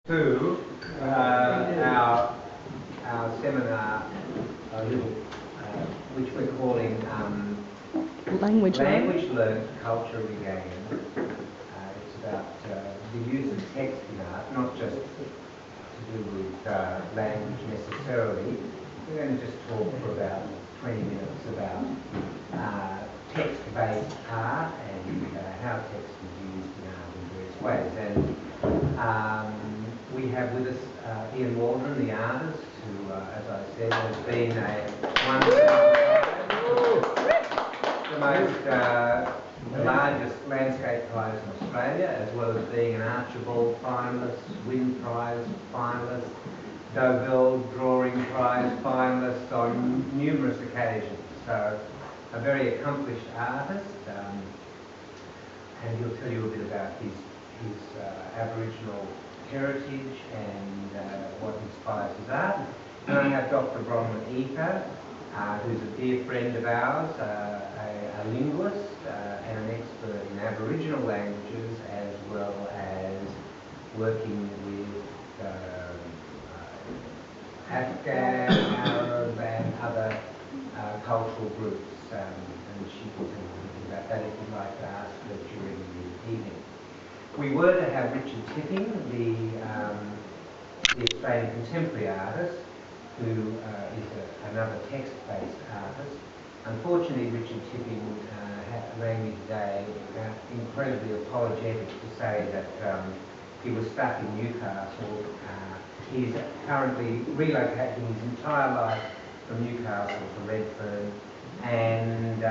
To our seminar, a little, which we're calling Language Learnt, Culture Regained. It's about the use of text in art, not just to do with language necessarily. We're going to just talk for about 20 minutes about text-based art and how text is used in art in various ways. And we have with us Ian Waldron, the artist, who, as I said, has been the largest landscape prize in Australia, as well as being an Archibald finalist, Wynne Prize finalist, Deauville Drawing Prize finalist on numerous occasions. So, a very accomplished artist, and he'll tell you a bit about his Aboriginal heritage and what inspires his art. And I have Dr. Bronwyn, who's a dear friend of ours, a linguist and an expert in Aboriginal languages, as well as working with Afghan, Arab and other cultural groups. And she can tell you anything about that if you'd like to ask her during the evening. We were to have Richard Tipping, the Australian contemporary artist, who is another text-based artist. Unfortunately, Richard Tipping rang me today incredibly apologetic to say that he was stuck in Newcastle. He's currently relocating his entire life from Newcastle to Redfern, and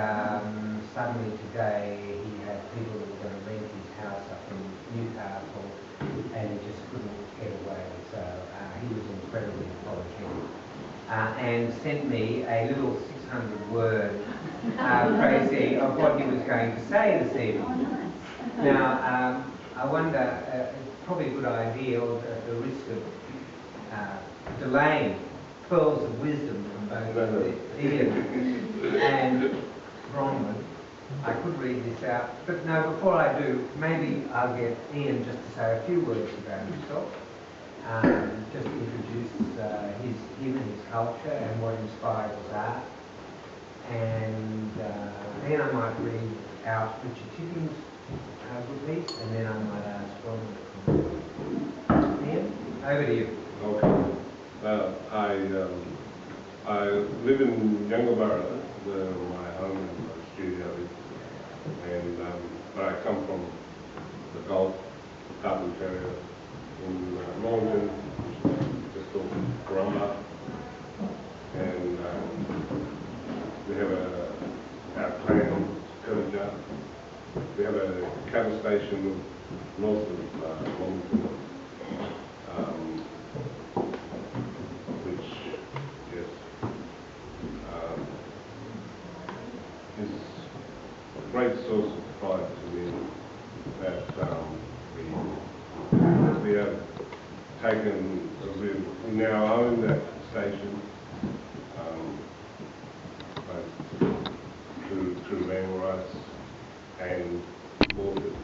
suddenly today he had people that were going to rent his house up in Newcastle, and he just couldn't get away. So he was incredibly apologetic and sent me a little 600-word précis of what he was going to say this evening. Now, I wonder, it's probably a good idea, or at the risk of delaying pearls of wisdom from both Ian and Bronwyn, I could read this out, but no, before I do, maybe I'll get Ian just to say a few words about himself, just to introduce him and his culture and what inspires his art, and then I might read out Richard Tipping's good piece, and then I might ask Bronwyn. Ian, over to you. Okay. I live in Yungaburra, where my home and my studio is, and but I come from the Gulf, Southern Territory, in Mornington, just off Corumba, and we have our acclaimed Koori. We have a cattle station north of Mornington, which is a great source of pride to me that we have taken, we now own that station through land rights and bought it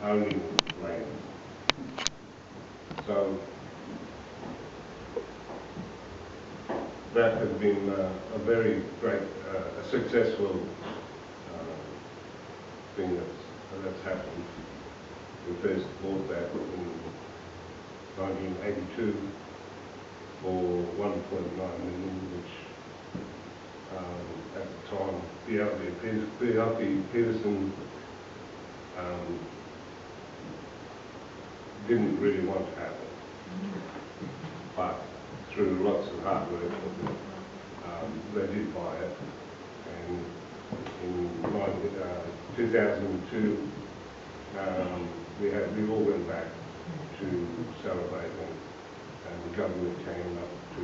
owning land. So that has been a very great, successful thing that's happened. We first bought that in 1982 for 1.9 million, which at the time, Peterson didn't really want to happen, but through lots of hard work, they did buy it, and in 2002 we all went back to celebrate, and the government came up to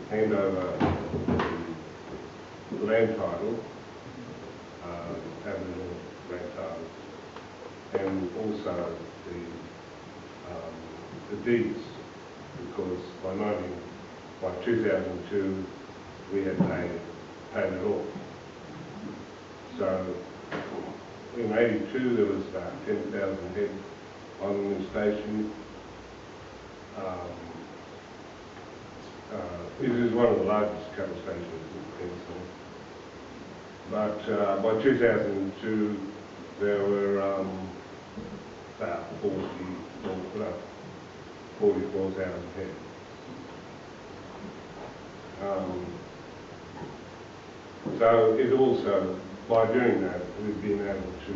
hand over the land title, Aboriginal land title, and also the deeds, because by 2002 we had paid it all. So in '82 there was about 10,000 head on the station. It is one of the largest cattle stations in Queensland. But by 2002 there were about 44,000 head. So it also, by doing that, we've been able to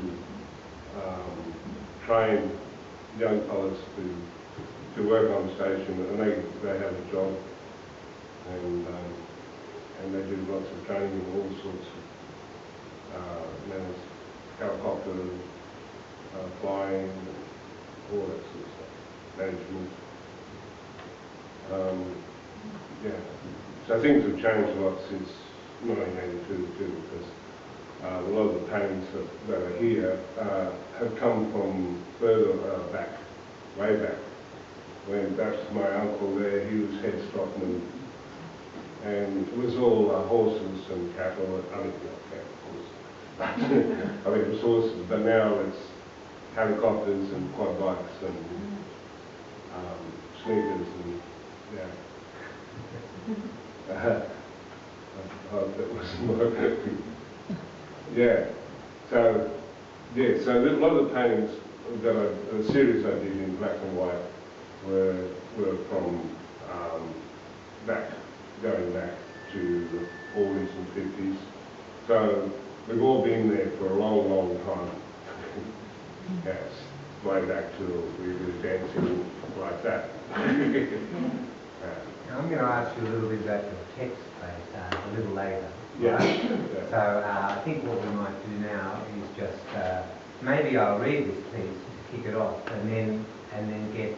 train young fellas to work on the station, and they have a job, and they do lots of training in all sorts of helicopter flying, all that sort of stuff, management. Yeah, so things have changed a lot since 1982 too, because a lot of the paintings that are here have come from further back, way back. When that's my uncle there, he was head stockman, and it was all horses and cattle. I mean, not cattle, horses. I mean, it was horses, but now it's helicopters and quad bikes and sneakers and yeah. I hope that wasn't working. Yeah. So a lot of the paintings that the series I did in black and white were from going back to the 40s and 50s. So we've all been there for a long, long time. Yes, way back to we were dancing like that. I'm going to ask you a little bit about your text-based art a little later. Yeah. Right? Yeah. So I think what we might do now is just maybe I'll read this piece to kick it off, and then get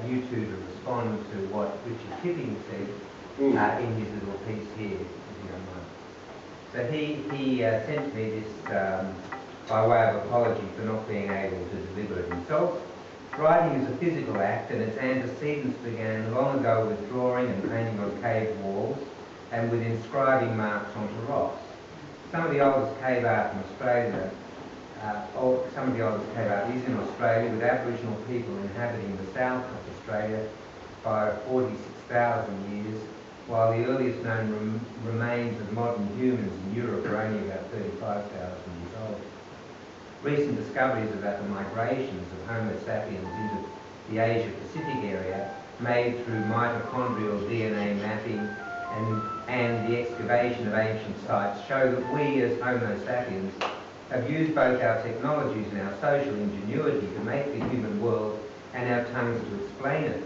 you two to respond to what Richard Tipping said in his little piece here, if you don't mind. So he sent me this by way of apology for not being able to deliver it himself. Writing is a physical act, and its antecedents began long ago with drawing and painting on cave walls and with inscribing marks onto rocks. Some of the oldest cave art in Australia, is in Australia, with Aboriginal people inhabiting the south of Australia by 46,000 years, while the earliest known remains of modern humans in Europe are only about 35,000 years old. Recent discoveries about the migrations of Homo sapiens into the Asia-Pacific area, made through mitochondrial DNA mapping and the excavation of ancient sites, show that we as Homo sapiens have used both our technologies and our social ingenuity to make the human world and our tongues to explain it.